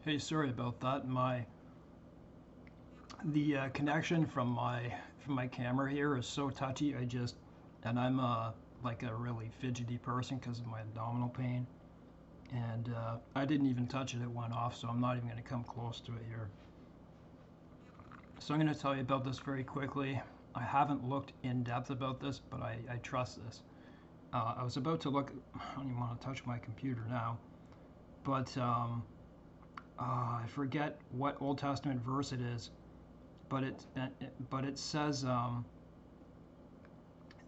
Hey, sorry about that. The connection from my camera here is so touchy. And I'm like a really fidgety person because of my abdominal pain, and I didn't even touch it. It went off, so I'm not even going to come close to it here. So I'm going to tell you about this very quickly. I haven't looked in depth about this, but I trust this. I was about to look. I don't even want to touch my computer now, but I forget what Old Testament verse it is, but it says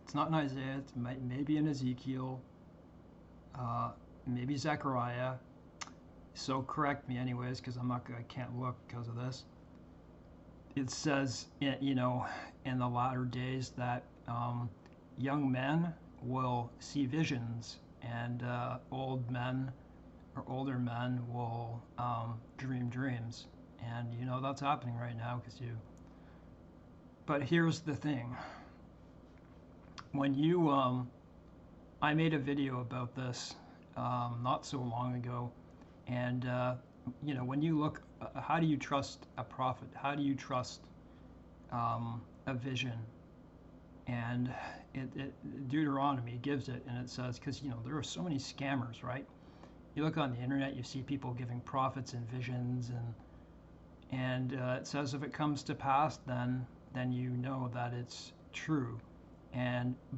it's not in Isaiah. It's maybe in Ezekiel, uh, maybe Zechariah. So correct me anyways, because I can't look because of this. It says, in the latter days that young men will see visions, and old men or older men will dream dreams. And that's happening right now but here's the thing. When I made a video about this not so long ago, and when you look, how do you trust a prophet? How do you trust a vision? And Deuteronomy gives it, and it says, because there are so many scammers, right? You look on the internet, you see people giving prophets and visions, and it says if it comes to pass, then you know that it's true.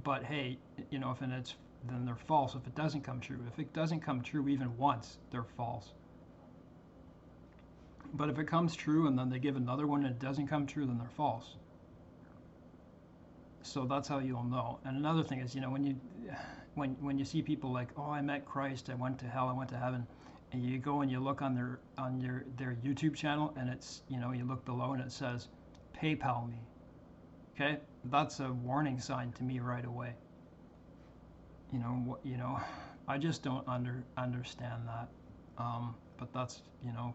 But hey, then they're false if it doesn't come true. If it doesn't come true even once, they're false. But if it comes true and then they give another one and it doesn't come true, then they're false. So that's how you'll know. And another thing is, when you see people like, oh, I met Christ, I went to hell, I went to heaven, and you go and you look on their YouTube channel, and it's you look below and it says, PayPal me. Okay, that's a warning sign to me right away. I just don't understand that. But that's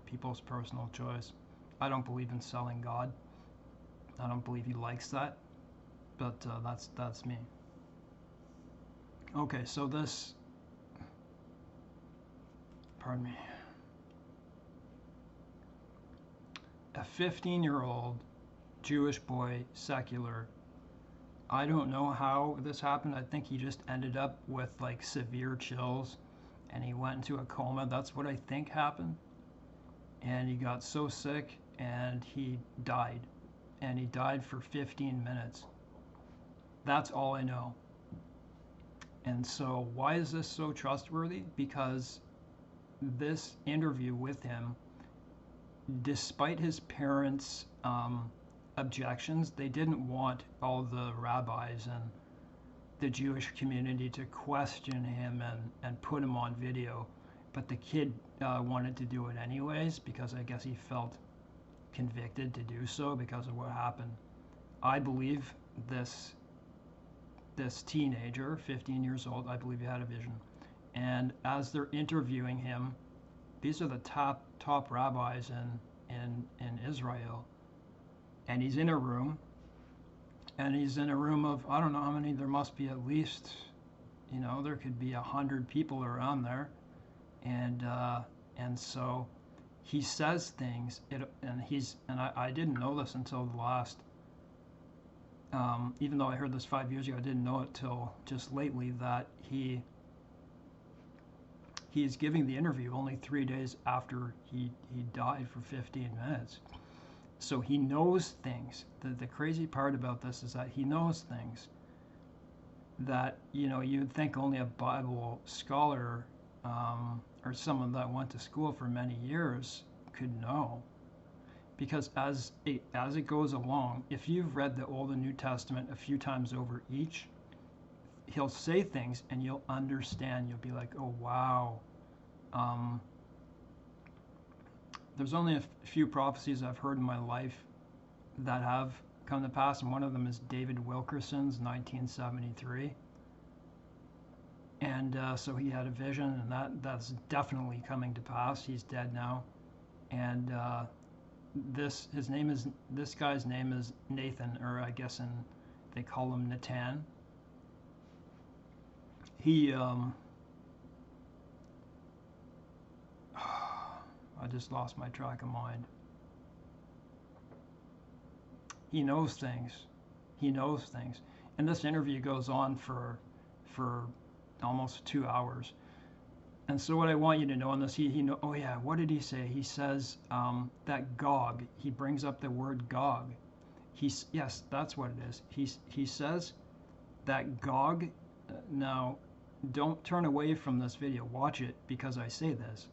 people's personal choice. I don't believe in selling God. I don't believe He likes that. But that's me. Okay, so this. Pardon me. A 15-year-old Jewish boy, secular. I don't know how this happened. I think he just ended up with like severe chills and he went into a coma. That's what I think happened. And he got so sick and he died. And he died for 15 minutes. That's all I know. And so why is this so trustworthy? Because this interview with him, despite his parents' objections, they didn't want all the rabbis and the Jewish community to question him and put him on video. But the kid wanted to do it anyways because I guess he felt convicted to do so because of what happened. I believe this teenager, 15 years old, I believe he had a vision. And as they're interviewing him, these are the top rabbis in Israel. And he's in a room. And he's in a room of, I don't know how many, there must be at least, there could be 100 people around there. And so he says things, and I didn't know this until the last, even though I heard this 5 years ago, I didn't know it till just lately that he's giving the interview only 3 days after he died for 15 minutes. So he knows things. The crazy part about this is that he knows things that, you'd think only a Bible scholar or someone that went to school for many years could know. Because as it goes along, if you've read the Old and New Testament a few times over each, he'll say things and you'll understand. You'll be like, oh, wow. There's only a few prophecies I've heard in my life that have come to pass, and one of them is David Wilkerson's 1973. And so he had a vision, and that's definitely coming to pass. He's dead now. And this guy's name is Nathan, or I guess they call him Natan. He just lost my track of mind. He knows things. He knows things. And this interview goes on for almost 2 hours. And so what I want you to know on this, oh yeah, what did he say? He says that Gog, he brings up the word Gog. Yes, that's what it is. He says that Gog, now don't turn away from this video, watch it because I say this,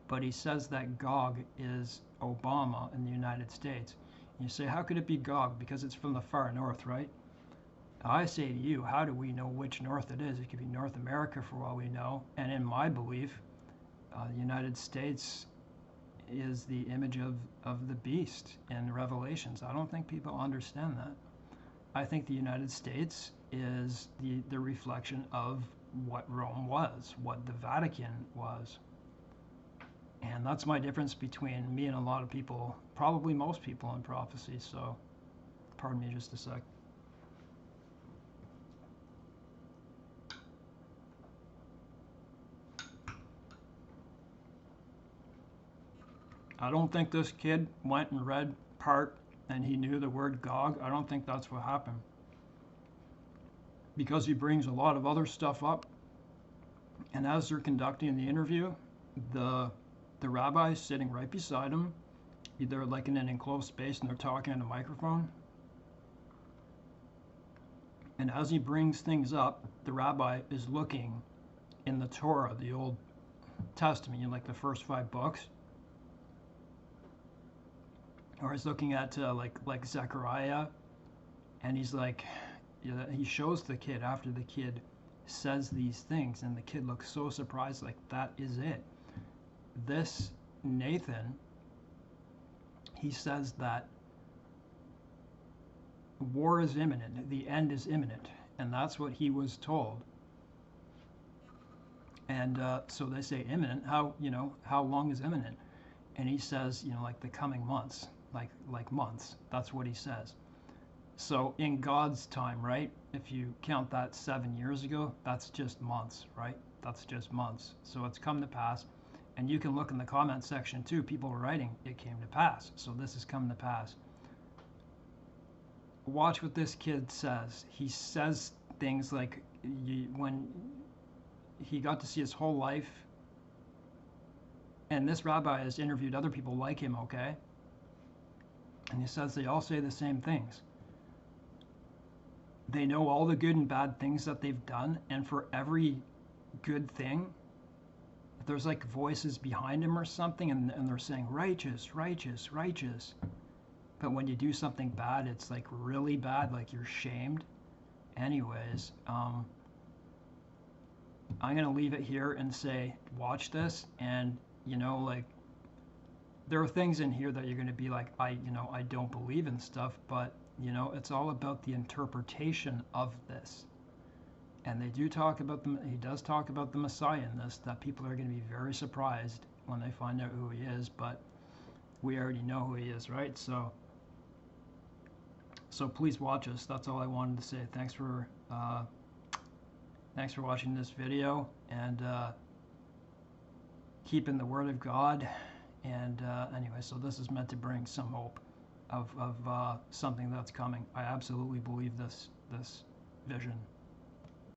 but he says that Gog is Obama in the United States. And you say, how could it be Gog? Because it's from the far north, right? I say to you, how do we know which north it is? It could be North America for all we know. And in my belief, the United States is the image of the beast in Revelations. I don't think people understand that. I think the United States is the reflection of what Rome was, what the Vatican was. And that's my difference between me and a lot of people, probably most people in prophecy. So, pardon me just a sec. I don't think this kid went and read part and he knew the word Gog. I don't think that's what happened. Because he brings a lot of other stuff up. And as they're conducting the interview, the rabbi is sitting right beside him. They're like in an enclosed space and they're talking on a microphone. And as he brings things up, the rabbi is looking in the Torah, the Old Testament, like the first 5 books. Or he's looking at like Zechariah, and he's like, he shows the kid after the kid says these things, and the kid looks so surprised, like that is it. This Nathan, he says that war is imminent, the end is imminent, and that's what he was told. And so they say imminent. How long is imminent? And he says, like the coming months. Like months. That's what he says. So in God's time, right? If you count that 7 years ago, that's just months, right? That's just months. So it's come to pass. And you can look in the comment section too. People are writing, it came to pass. So this has come to pass. Watch what this kid says. He says things like when he got to see his whole life. And this rabbi has interviewed other people like him, okay? And he says they all say the same things. They know all the good and bad things that they've done, and for every good thing, there's like voices behind him or something, and they're saying, righteous, righteous, righteous. But when you do something bad, it's like really bad, like you're shamed. Anyways, I'm going to leave it here and say, watch this, and, like, there are things in here that you're going to be like, I don't believe in stuff, but, it's all about the interpretation of this. And they do talk about he does talk about the Messiah in this, that people are going to be very surprised when they find out who he is, but we already know who he is, right? So please watch us. That's all I wanted to say. Thanks for watching this video, and keeping the Word of God. And anyway, so this is meant to bring some hope of something that's coming. I absolutely believe this vision.